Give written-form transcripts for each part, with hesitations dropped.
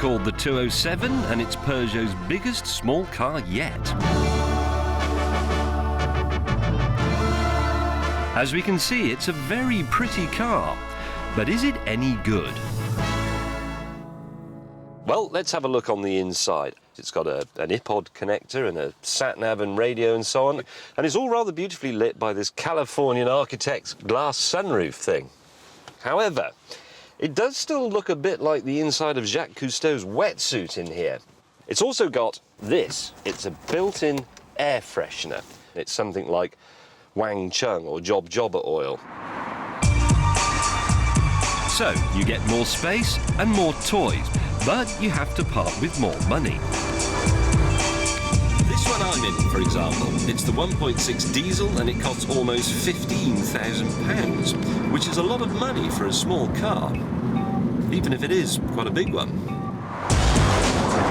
called the 207, and it's Peugeot's biggest small car yet. As we can see, it's a very pretty car, but is it any good? Well, let's have a look on the inside. It's got an iPod connector and a sat-nav and radio and so on, and it's all rather beautifully lit by this Californian architect's glass sunroof thing. However, it does still look a bit like the inside of Jacques Cousteau's wetsuit in here. It's also got this. It's a built-in air freshener. It's something like Wang Chung or Job Jobber oil. So, you get more space and more toys, but you have to part with more money. This one I'm in, for example, it's the 1.6 diesel and it costs almost £15,000, which is a lot of money for a small car, even if it is quite a big one.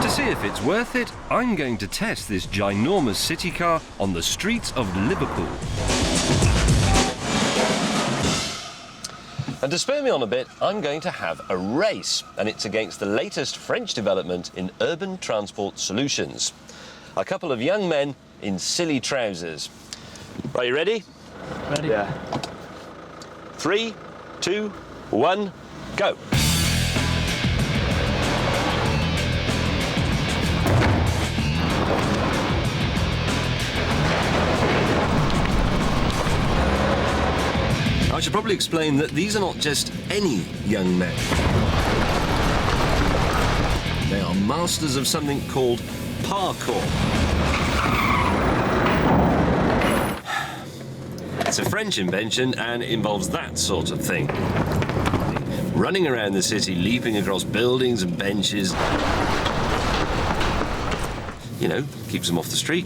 To see if it's worth it, I'm going to test this ginormous city car on the streets of Liverpool. And to spur me on a bit, I'm going to have a race, and it's against the latest French development in urban transport solutions. A couple of young men in silly trousers. Are you ready? Ready? Yeah. 3, 2, 1, go. I should probably explain that these are not just any young men. They are masters of something called Parkour. It's a French invention and it involves that sort of thing. Running around the city, leaping across buildings and benches. You know, keeps them off the street.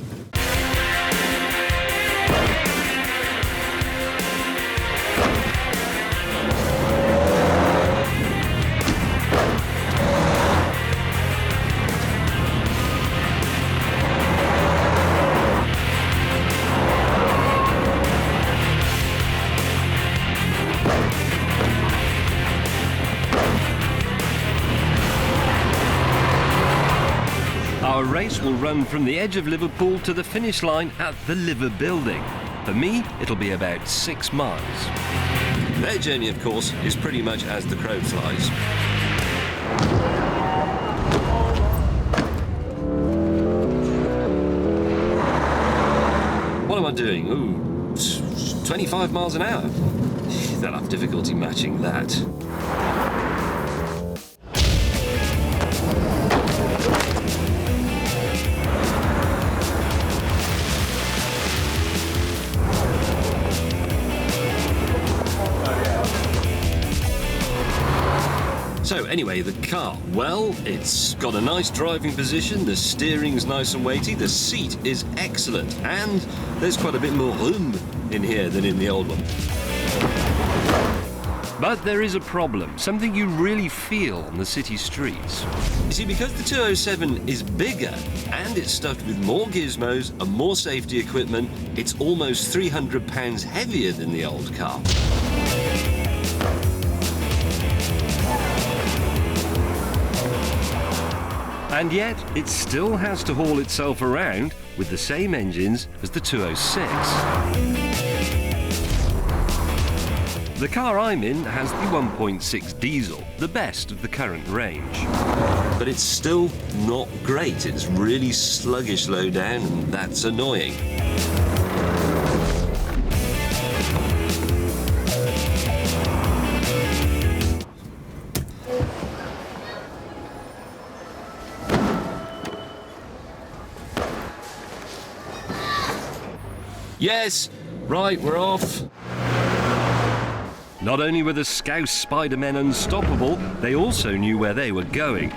Our race will run from the edge of Liverpool to the finish line at the Liver Building. For me, it'll be about 6 miles. Their journey, of course, is pretty much as the crow flies. What am I doing? Ooh, 25 miles an hour. They'll have difficulty matching that. So anyway, the car, well, it's got a nice driving position, the steering's nice and weighty, the seat is excellent, and there's quite a bit more room in here than in the old one. But there is a problem, something you really feel on the city streets. You see, because the 207 is bigger and it's stuffed with more gizmos and more safety equipment, it's almost £300 heavier than the old car. And yet, it still has to haul itself around with the same engines as the 206. The car I'm in has the 1.6 diesel, the best of the current range. But it's still not great. It's really sluggish low down, and that's annoying. Yes, right, we're off. Not only were the Scouse Spider-Men unstoppable, they also knew where they were going.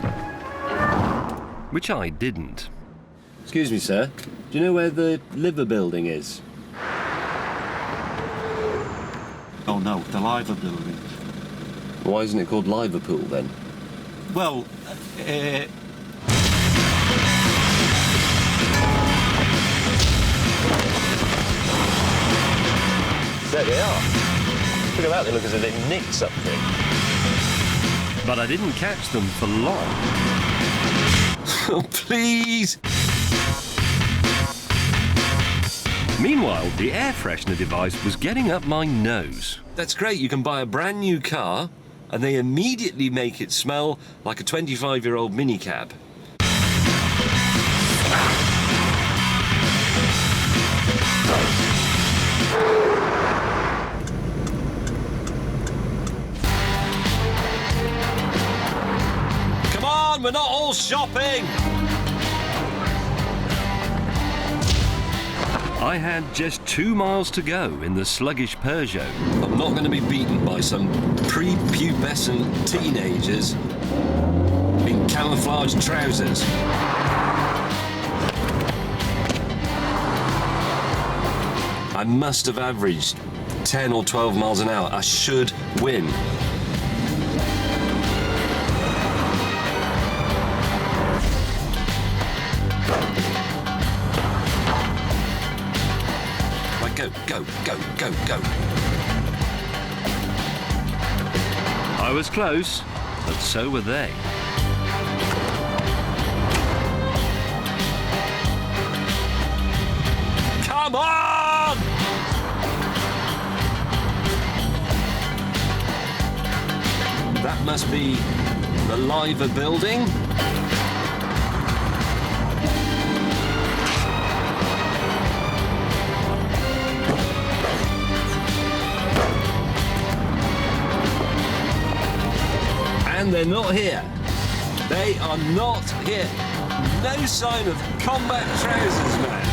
Which I didn't. Excuse me, sir. Do you know where the Liver Building is? Oh no, the Liver Building. Why isn't it called Liverpool then? Well, There they are. Look at that, they look as if they nicked something. But I didn't catch them for long. Oh, please! Meanwhile, the air freshener device was getting up my nose. That's great. You can buy a brand new car and they immediately make it smell like a 25-year-old minicab. Come on, we're not all shopping! I had just 2 miles to go in the sluggish Peugeot. I'm not going to be beaten by some prepubescent teenagers in camouflage trousers. I must have averaged 10 or 12 miles an hour. I should win. Right, go, go, go, go, go. I was close, but so were they. Come on! That must be the Liver building. And they're not here. They are not here. No sign of combat trousers, man.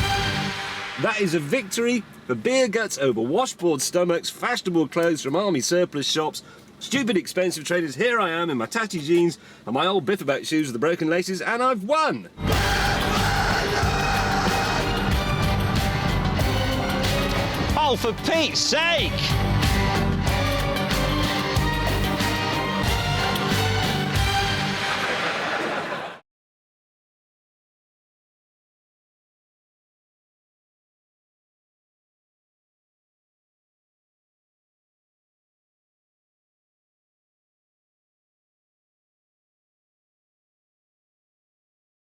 That is a victory for beer guts over washboard stomachs, fashionable clothes from army surplus shops, stupid expensive traders. Here I am in my tatty jeans and my old biffaback shoes with the broken laces, and I've won! Oh, for Pete's sake!